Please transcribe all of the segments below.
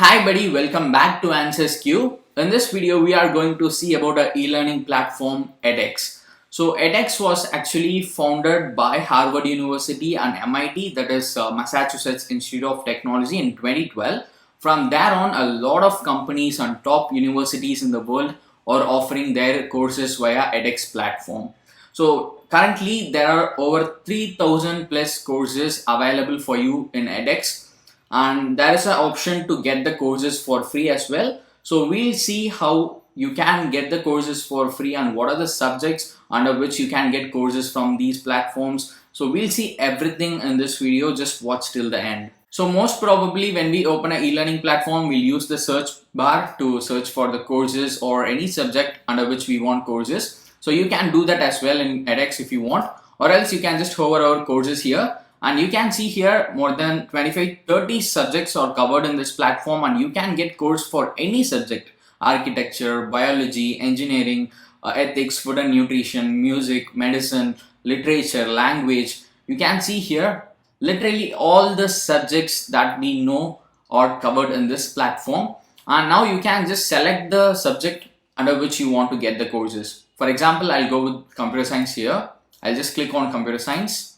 Hi buddy, welcome back to Answers Q. In this video, we are going to see about a e-learning platform edX. So edX was actually founded by Harvard University and MIT, that is Massachusetts Institute of Technology in 2012. From there on, a lot of companies and top universities in the world are offering their courses via edX platform. So currently there are over 3000 plus courses available for you in edX, and there is an option to get the courses for free as well. So we'll see how you can get the courses for free and what are the subjects under which you can get courses from these platforms. So we'll see everything in this video. Just watch till the end. So most probably when we open an e-learning platform, we'll use the search bar to search for the courses or any subject under which we want courses. So you can do that as well in edX if you want, or else you can just hover over courses here. And you can see here more than 25-30 subjects are covered in this platform, and you can get course for any subject: architecture, biology, engineering, ethics, food and nutrition, music, medicine, literature, language. You can see here literally all the subjects that we know are covered in this platform. And now you can just select the subject under which you want to get the courses. For example, I'll go with computer science here. I'll just click on computer science.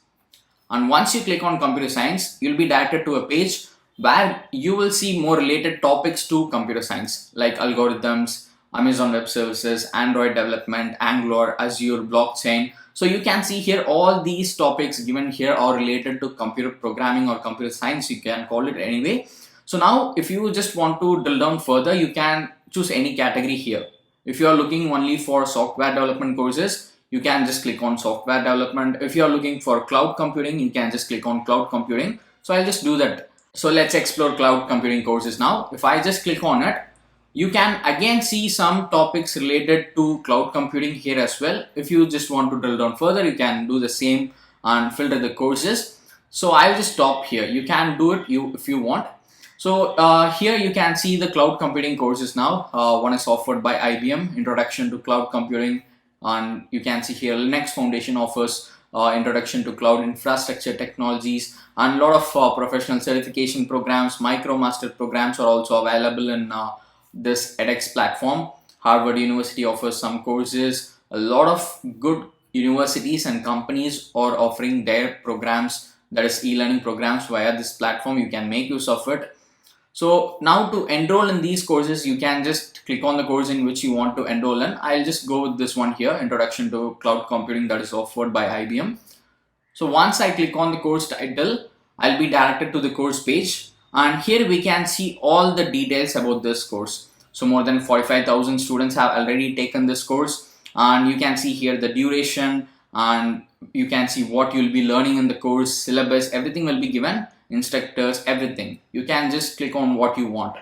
And once you click on computer science, you'll be directed to a page where you will see more related topics to computer science, like algorithms, Amazon Web Services, Android development, Angular, Azure, blockchain. So you can see here all these topics given here are related to computer programming or computer science. You can call it anyway. So now if you just want to drill down further, you can choose any category here. If you are looking only for software development courses, you can just click on software development. If you are looking for cloud computing, you can just click on cloud computing. So I'll just do that. So let's explore cloud computing courses now. If I just click on it, you can again see some topics related to cloud computing here as well. If you just want to drill down further, you can do the same and filter the courses. So I'll just stop here. You can do it if you want. So here you can see the cloud computing courses now. One is offered by IBM, Introduction to Cloud Computing. And you can see here Linux Foundation offers Introduction to Cloud Infrastructure Technologies, and a lot of professional certification programs, MicroMaster programs are also available in this edX platform. Harvard University offers some courses. A lot of good universities and companies are offering their programs, that is e-learning programs, via this platform. You can make use of it. So now to enroll in these courses, you can just click on the course in which you want to enroll in. I'll just go with this one here, Introduction to Cloud Computing, that is offered by IBM. So once I click on the course title, I'll be directed to the course page. And here we can see all the details about this course. So more than 45,000 students have already taken this course. And you can see here the duration, and you can see what you'll be learning in the course, syllabus, everything will be given, instructors, everything. You can just click on what you want.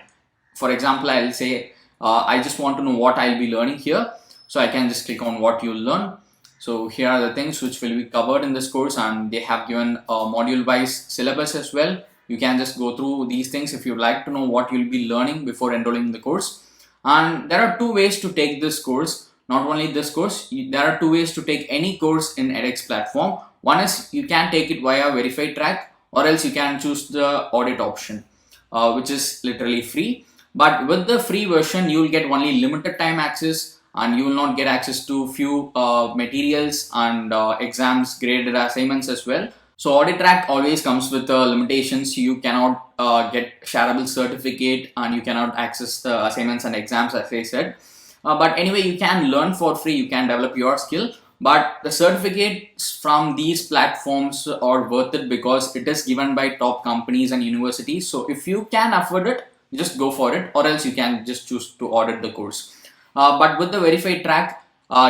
For example, I'll say I just want to know what I'll be learning here. So I can just click on what you'll learn. So here are the things which will be covered in this course, and they have given a module wise syllabus as well. You can just go through these things if you'd like to know what you'll be learning before enrolling in the course. And there are two ways to take this course. Not only this course, there are two ways to take any course in edX platform. One is you can take it via verified track, or else you can choose the audit option, which is literally free. But with the free version, you will get only limited time access, and you will not get access to few materials and exams, graded assignments as well. So audit track always comes with limitations. You cannot get shareable certificate, and you cannot access the assignments and exams, as I said. But anyway, you can learn for free, you can develop your skill. But the certificates from these platforms are worth it because it is given by top companies and universities. So if you can afford it, just go for it, or else you can just choose to audit the course. But with the verified track,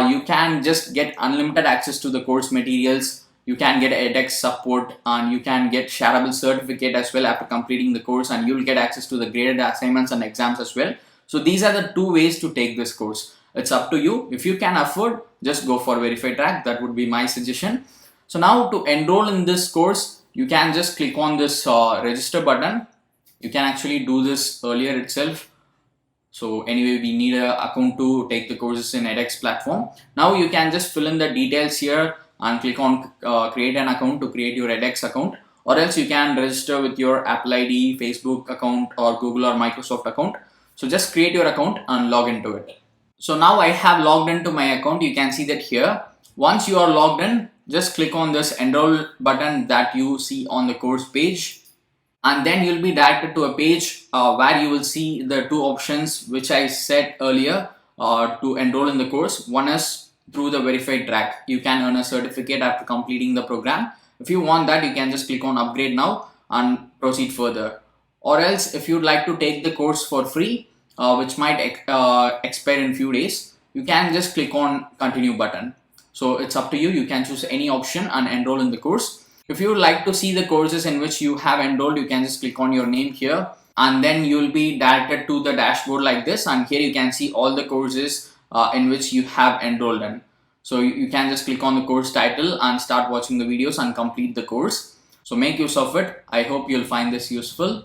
you can just get unlimited access to the course materials. You can get edX support, and you can get shareable certificate as well after completing the course, and you will get access to the graded assignments and exams as well. So these are the two ways to take this course. It's up to you. If you can afford, just go for verified track. That would be my suggestion. So now to enroll in this course, you can just click on this register button. You can actually do this earlier itself. So anyway, we need an account to take the courses in edX platform. Now you can just fill in the details here and click on create an account to create your edX account. or else you can register with your Apple ID, Facebook account, or Google or Microsoft account. So just create your account and log into it. So now I have logged into my account. You can see that here. Once you are logged in, just click on this enroll button that you see on the course page, and then you'll be directed to a page where you will see the two options which I said earlier to enroll in the course. One is through the verified track. You can earn a certificate after completing the program. If you want that, you can just click on upgrade now and proceed further. Or else, if you'd like to take the course for free, which might expire in few days, you can just click on continue button. So it's up to you. You can choose any option and enroll in the course. If you would like to see the courses in which you have enrolled, you can just click on your name here, and then you'll be directed to the dashboard like this, and here you can see all the courses in which you have enrolled in. So you can just click on the course title and start watching the videos and complete the course. So make use of it. I hope you'll find this useful.